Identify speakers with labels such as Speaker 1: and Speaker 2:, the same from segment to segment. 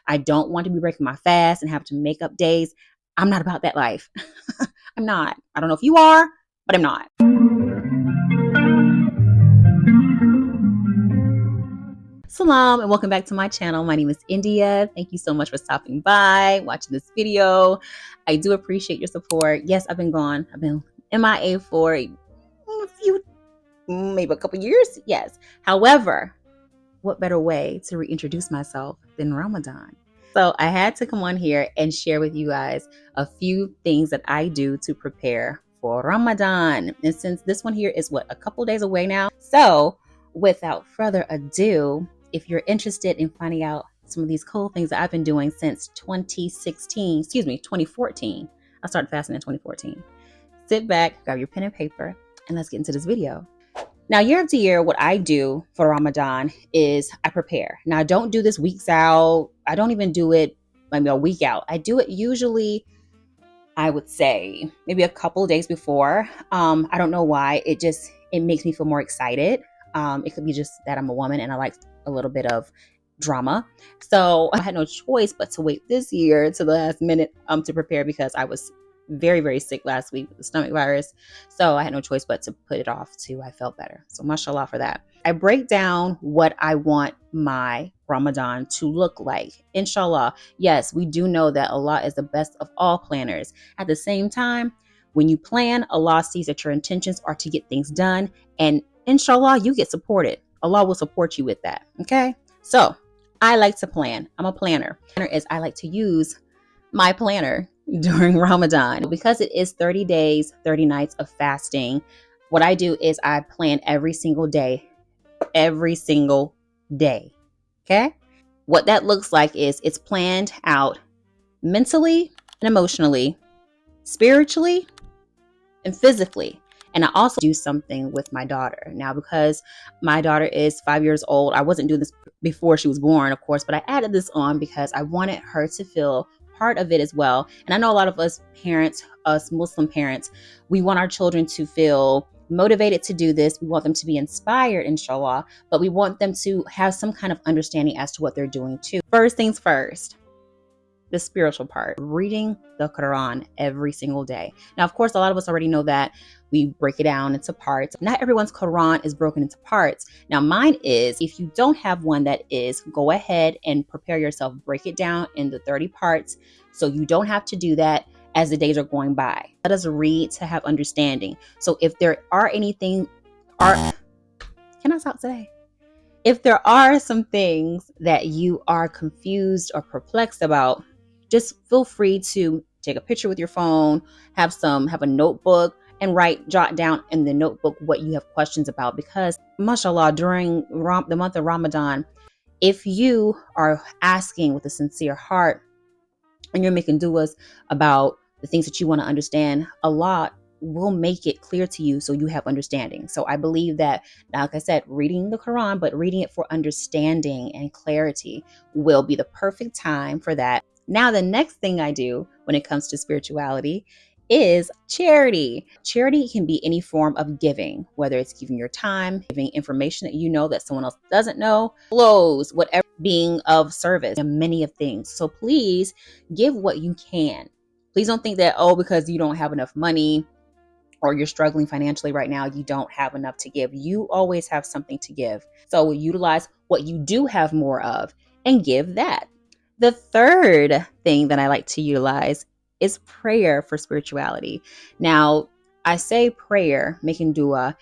Speaker 1: I don't want to be breaking my fast and have to make up days. I'm not about that life. I'm not. I don't know if you are, but I'm not. Salaam and welcome back to my channel. My name is India. Thank you so much for stopping by, watching this video. I do appreciate your support. Yes, I've been gone. I've been MIA for a few, maybe a couple years. Yes. However, what better way to reintroduce myself than Ramadan? So I had to come on here and share with you guys a few things that I do to prepare for Ramadan. And since this one here is a couple days away now. So without further ado, if you're interested in finding out some of these cool things that I've been doing since 2014. I started fasting in 2014. Sit back, grab your pen and paper, and let's get into this video. Now, year after year, what I do for Ramadan is I prepare. Now, I don't do this weeks out. I don't even do it maybe a week out. I do it usually, I would say, maybe a couple of days before. I don't know why. It makes me feel more excited. It could be just that I'm a woman and I like a little bit of drama. So I had no choice but to wait this year to the last minute to prepare because I was very, very sick last week with the stomach virus. So I had no choice but to put it off till I felt better. So mashallah for that. I break down what I want my Ramadan to look like. Inshallah. Yes, we do know that Allah is the best of all planners. At the same time, when you plan, Allah sees that your intentions are to get things done, and inshallah, you get supported. Allah will support you with that. Okay. So I like to plan. I'm a planner. I like to use my planner during Ramadan because it is 30 days, 30 nights of fasting. What I do is I plan every single day. Okay. What that looks like is it's planned out mentally and emotionally, spiritually and physically. And I also do something with my daughter. Now, because my daughter is 5 years old, I wasn't doing this before she was born, of course, but I added this on because I wanted her to feel part of it as well. And I know a lot of us parents, us Muslim parents, we want our children to feel motivated to do this. We want them to be inspired, inshallah, but we want them to have some kind of understanding as to what they're doing too. First things first. The spiritual part, reading the Quran every single day. Now, of course, a lot of us already know that we break it down into parts. Not everyone's Quran is broken into parts. Now, mine is, if you don't have one that is, go ahead and prepare yourself, break it down into 30 parts so you don't have to do that as the days are going by. Let us read to have understanding. So if there are can I talk today? If there are some things that you are confused or perplexed about, just feel free to take a picture with your phone, have a notebook, and jot down in the notebook what you have questions about. Because, mashallah, during the month of Ramadan, if you are asking with a sincere heart and you're making du'as about the things that you want to understand, Allah will make it clear to you so you have understanding. So I believe that, like I said, reading the Quran, but reading it for understanding and clarity will be the perfect time for that. Now, the next thing I do when it comes to spirituality is charity. Charity can be any form of giving, whether it's giving your time, giving information that you know that someone else doesn't know, clothes, whatever, being of service, and many of things. So please give what you can. Please don't think that, because you don't have enough money or you're struggling financially right now, you don't have enough to give. You always have something to give. So utilize what you do have more of and give that. The third thing that I like to utilize is prayer for spirituality. Now, I say prayer, making dua,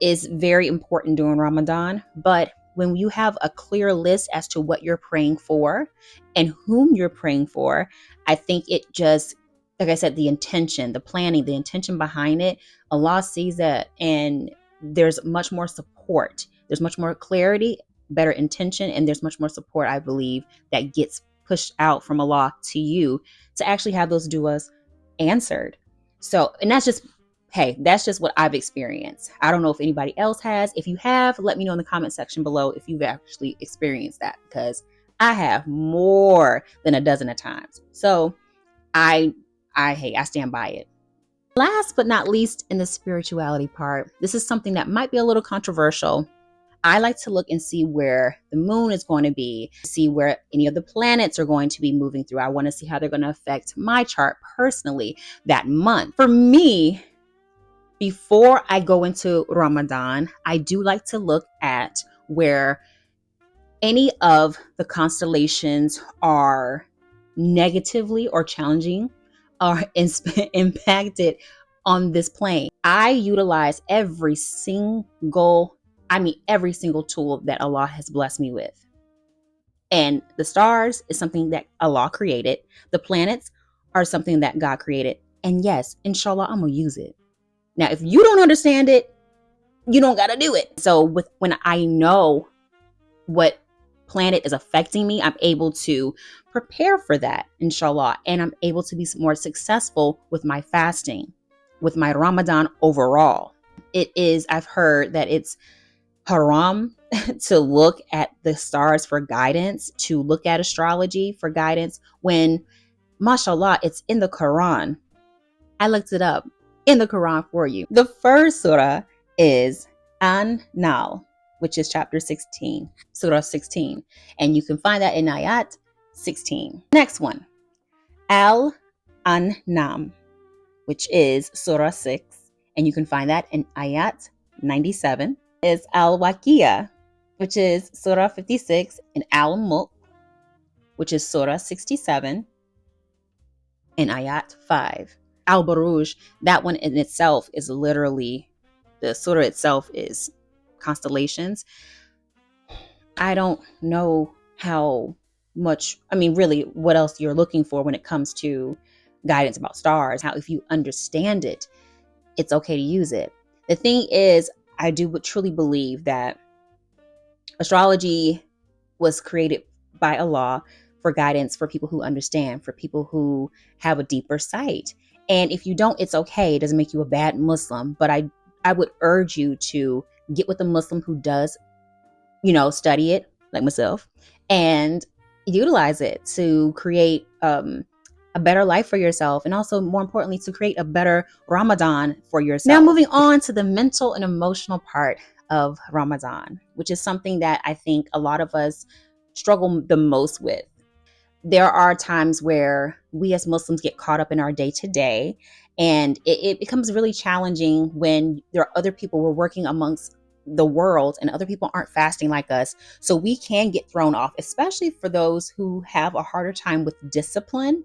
Speaker 1: is very important during Ramadan, but when you have a clear list as to what you're praying for and whom you're praying for, I think it just, like I said, the intention, the planning, the intention behind it, Allah sees that, and there's much more support. There's much more clarity, better intention, and there's much more support, I believe, that gets pushed out from Allah to you to actually have those duas answered. So, and that's just what I've experienced. I don't know if anybody else has. If you have, let me know in the comment section below if you've actually experienced that, because I have more than a dozen of times. So I stand by it. Last but not least, in the spirituality part, this is something that might be a little controversial. I like to look and see where the moon is going to be, see where any of the planets are going to be moving through. I want to see how they're going to affect my chart personally that month. For me, before I go into Ramadan, I do like to look at where any of the constellations are negatively or challenging or impacted on this plane. I utilize every single tool that Allah has blessed me with. And the stars is something that Allah created. The planets are something that God created. And yes, inshallah, I'm going to use it. Now, if you don't understand it, you don't got to do it. So when I know what planet is affecting me, I'm able to prepare for that, inshallah. And I'm able to be more successful with my fasting, with my Ramadan overall. I've heard that it's haram to look at the stars for guidance, to look at astrology for guidance, when, mashallah, it's in the Quran. I looked it up in the Quran for you. The first surah is An-Nahl, which is chapter 16, surah 16. And you can find that in ayat 16. Next one, Al-An'am, which is surah 6. And you can find that in ayat 97. Is Al-Waqiyah, which is surah 56. And Al-Mulk, which is surah 67. In ayat 5. Al-Buruj, that one in itself is literally, the surah itself is constellations. I don't know how much, really, what else you're looking for when it comes to guidance about stars. How, if you understand it, it's okay to use it. The thing is, I do truly believe that astrology was created by Allah for guidance, for people who understand, for people who have a deeper sight. And if you don't, it's okay. It doesn't make you a bad Muslim. But I would urge you to get with a Muslim who does, study it, like myself, and utilize it to create a better life for yourself. And also, more importantly, to create a better Ramadan for yourself. Now, moving on to the mental and emotional part of Ramadan, which is something that I think a lot of us struggle the most with. There are times where we as Muslims get caught up in our day-to-day, and it becomes really challenging when there are other people. We're working amongst the world and other people aren't fasting like us. So we can get thrown off, especially for those who have a harder time with discipline.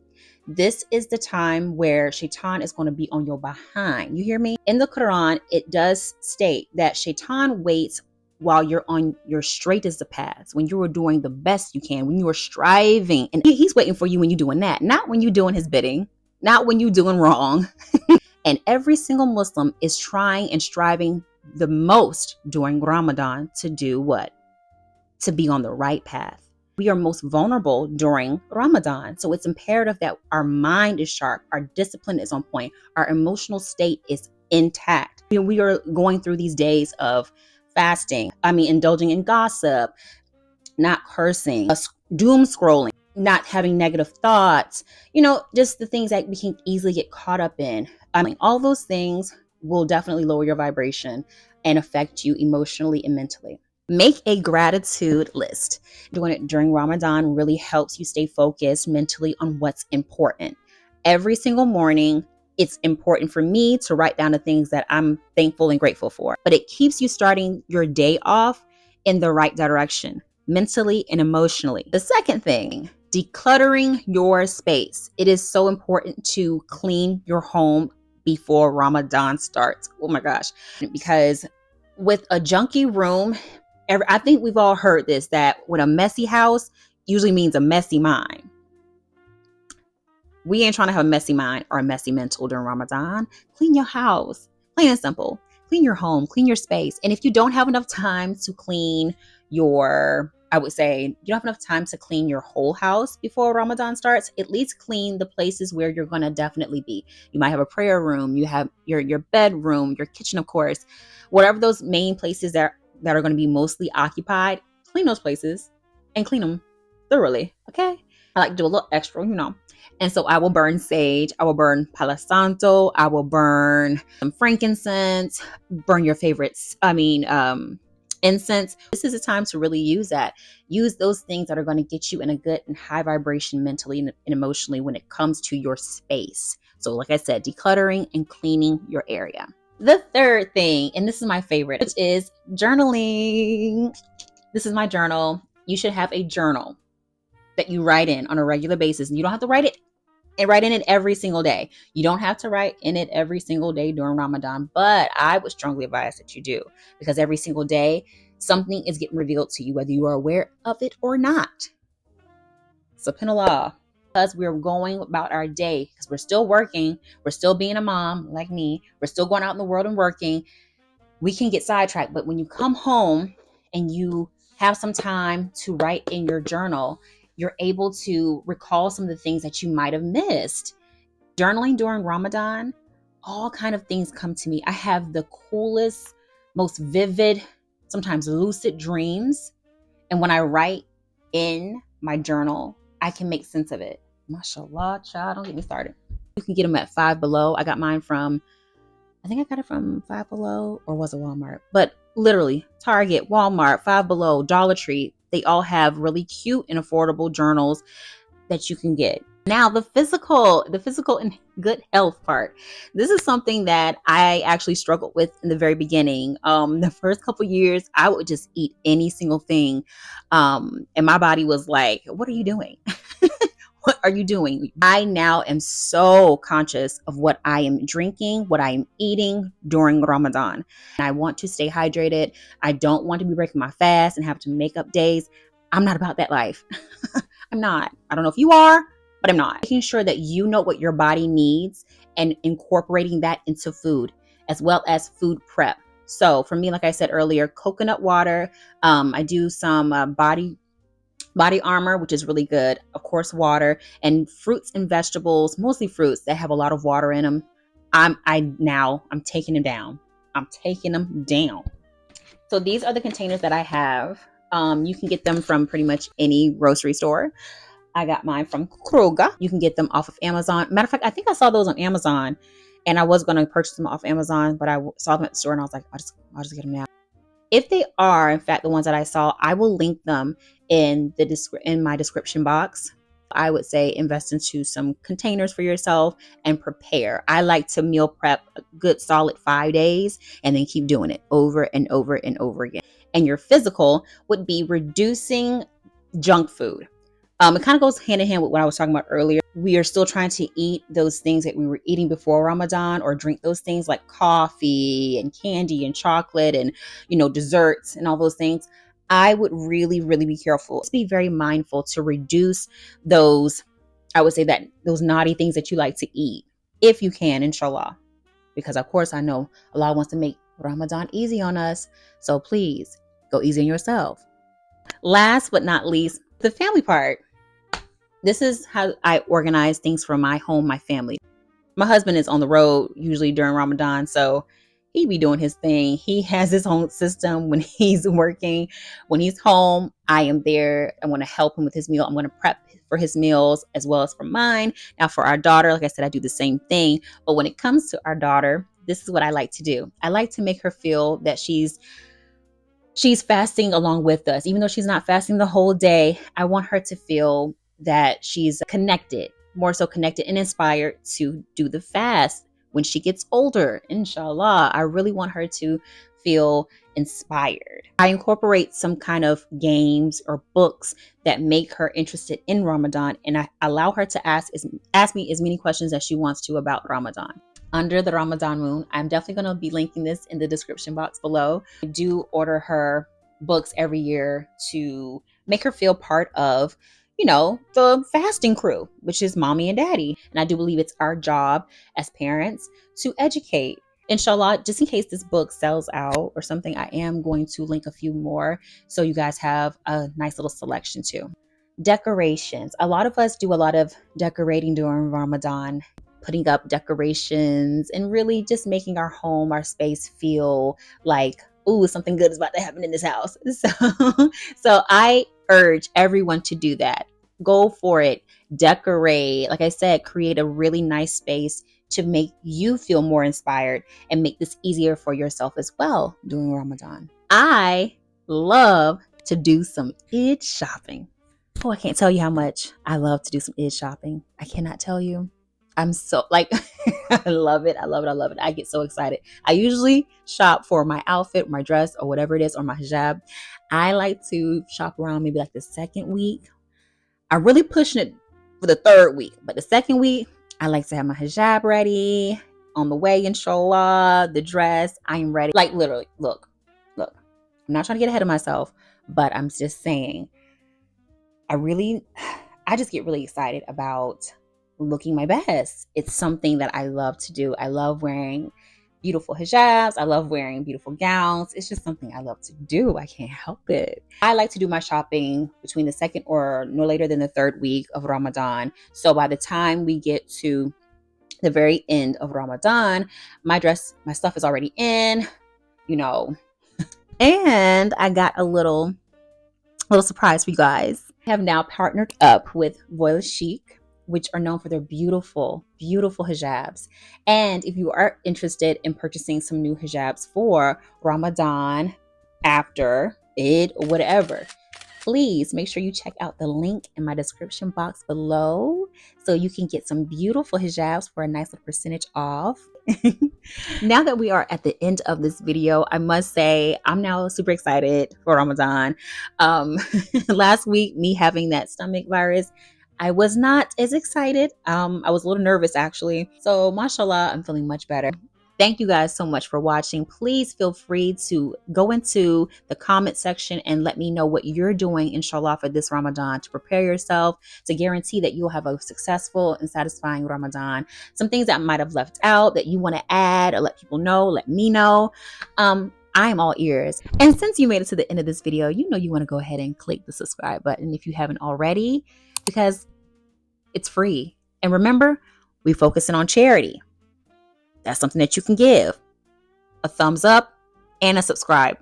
Speaker 1: This is the time where Shaitan is going to be on your behind. You hear me? In the Quran, it does state that Shaitan waits while you're on your straightest of paths, when you are doing the best you can, when you are striving. And he's waiting for you when you're doing that, not when you're doing his bidding, not when you're doing wrong. And every single Muslim is trying and striving the most during Ramadan to do what? To be on the right path. We are most vulnerable during Ramadan. So it's imperative that our mind is sharp, our discipline is on point, our emotional state is intact. We are going through these days of fasting, indulging in gossip, not cursing, doom scrolling, not having negative thoughts, just the things that we can easily get caught up in. All those things will definitely lower your vibration and affect you emotionally and mentally. Make a gratitude list. Doing it during Ramadan really helps you stay focused mentally on what's important. Every single morning, it's important for me to write down the things that I'm thankful and grateful for. But it keeps you starting your day off in the right direction, mentally and emotionally. The second thing, decluttering your space. It is so important to clean your home before Ramadan starts. Oh my gosh. Because with a junky room, I think we've all heard this, that with a messy house usually means a messy mind. We ain't trying to have a messy mind or a messy mental during Ramadan. Clean your house. Plain and simple. Clean your home. Clean your space. And if you don't have enough time to clean I would say you don't have enough time to clean your whole house before Ramadan starts, at least clean the places where you're going to definitely be. You might have a prayer room. You have your bedroom, your kitchen, of course. Whatever those main places that are going to be mostly occupied, clean those places and clean them thoroughly. Okay? I like to do a little extra, And so I will burn sage. I will burn Palo Santo. I will burn some frankincense. Burn your favorites. incense. This is a time to really use that. Use those things that are going to get you in a good and high vibration mentally and emotionally when it comes to your space. So like I said, decluttering and cleaning your area. The third thing, and this is my favorite, which is journaling. This is my journal. You should have a journal that you write in on a regular basis. And you don't have to write in it every single day. You don't have to write in it every single day during Ramadan, but I would strongly advise that you do, because every single day something is getting revealed to you, whether you are aware of it or not. Subhanallah. Because we're going about our day, because we're still working, we're still being a mom like me, we're still going out in the world and working, we can get sidetracked. But when you come home and you have some time to write in your journal, you're able to recall some of the things that you might have missed. Journaling during Ramadan, all kind of things come to me. I have the coolest, most vivid, sometimes lucid dreams. And when I write in my journal, I can make sense of it. MashaAllah, child, don't get me started. You can get them at Five Below. I got mine from, I think I got it from Five Below, or was it Walmart? But literally, Target, Walmart, Five Below, Dollar Tree, they all have really cute and affordable journals that you can get. Now, the physical and good health part. This is something that I actually struggled with in the very beginning. The first couple years, I would just eat any single thing. And my body was like, what are you doing? What are you doing? I now am so conscious of what I am drinking, what I am eating during Ramadan. And I want to stay hydrated. I don't want to be breaking my fast and have to make up days. I'm not about that life. I'm not. I don't know if you are, but I'm not. Making sure that you know what your body needs and incorporating that into food, as well as food prep. So for me, like I said earlier, coconut water. I do some body armor, which is really good. Of course, water and fruits and vegetables, mostly fruits that have a lot of water in them. I'm taking them down. I'm taking them down. So these are the containers that I have. You can get them from pretty much any grocery store. I got mine from Kroger. You can get them off of Amazon. Matter of fact, I think I saw those on Amazon, and I was going to purchase them off Amazon, but I saw them at the store and I was like, I'll just get them now. If they are, in fact, the ones that I saw, I will link them in my description box. I would say invest into some containers for yourself and prepare. I like to meal prep a good solid 5 days and then keep doing it over and over and over again. And your physical would be reducing junk food. It kind of goes hand in hand with what I was talking about earlier. We are still trying to eat those things that we were eating before Ramadan, or drink those things like coffee and candy and chocolate and, desserts and all those things. I would really, really be careful. Be very mindful to reduce those, I would say that those naughty things that you like to eat, if you can, inshallah. Because of course, I know Allah wants to make Ramadan easy on us. So please go easy on yourself. Last but not least, the family part. This is how I organize things for my home, my family. My husband is on the road usually during Ramadan, so he be doing his thing. He has his own system when he's working. When he's home, I am there. I want to help him with his meal. I'm going to prep for his meals as well as for mine. Now for our daughter, like I said, I do the same thing. But when it comes to our daughter, this is what I like to do. I like to make her feel that she's fasting along with us. Even though she's not fasting the whole day, I want her to feel that she's connected, more so connected and inspired to do the fast when she gets older. Inshallah, I really want her to feel inspired. I incorporate some kind of games or books that make her interested in Ramadan, and I allow her to ask me as many questions as she wants to about Ramadan. Under the Ramadan moon, I'm definitely going to be linking this in the description box below. I do order her books every year to make her feel part of the fasting crew, which is mommy and daddy. And I do believe it's our job as parents to educate. Inshallah, just in case this book sells out or something, I am going to link a few more so you guys have a nice little selection too. Decorations. A lot of us do a lot of decorating during Ramadan, putting up decorations and really just making our home, our space feel like, ooh, something good is about to happen in this house. So I urge everyone to do that. Go for it. Decorate. Like I said, create a really nice space to make you feel more inspired and make this easier for yourself as well during Ramadan. I love to do some Eid shopping. Oh, I can't tell you how much I love to do some Eid shopping. I cannot tell you. I'm so like, I love it. I love it. I love it. I get so excited. I usually shop for my outfit, my dress, or whatever it is, or my hijab. I like to shop around maybe like the second week. I'm really pushing it for the third week, but the second week, I like to have my hijab ready on the way, inshallah, the dress. I'm ready. Like literally, look. I'm not trying to get ahead of myself, but I'm just saying, I just get really excited about looking my best. It's something that I love to do. I love wearing beautiful hijabs. I love wearing beautiful gowns. It's just something I love to do. I can't help it. I like to do my shopping between the second or no later than the third week of Ramadan. So by the time we get to the very end of Ramadan, my stuff is already in, you know. And I got a little surprise for you guys. I have now partnered up with Voila Chic, which are known for their beautiful, beautiful hijabs. And if you are interested in purchasing some new hijabs for Ramadan, after Eid, or whatever, please make sure you check out the link in my description box below so you can get some beautiful hijabs for a nice little percentage off. Now that we are at the end of this video, I must say I'm now super excited for Ramadan. Last week, me having that stomach virus, I was not as excited. I was a little nervous actually. So mashallah, I'm feeling much better. Thank you guys so much for watching. Please feel free to go into the comment section and let me know what you're doing, inshallah, for this Ramadan to prepare yourself, to guarantee that you'll have a successful and satisfying Ramadan. Some things that I might have left out that you want to add or let people know, let me know. I'm all ears. And since you made it to the end of this video, you know you want to go ahead and click the subscribe button if you haven't already, because it's free. And remember, we're focusing on charity. That's something that you can give a thumbs up and a subscribe.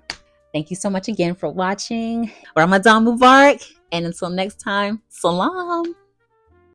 Speaker 1: Thank you so much again for watching. Ramadan Mubarak. And until next time, Salaam.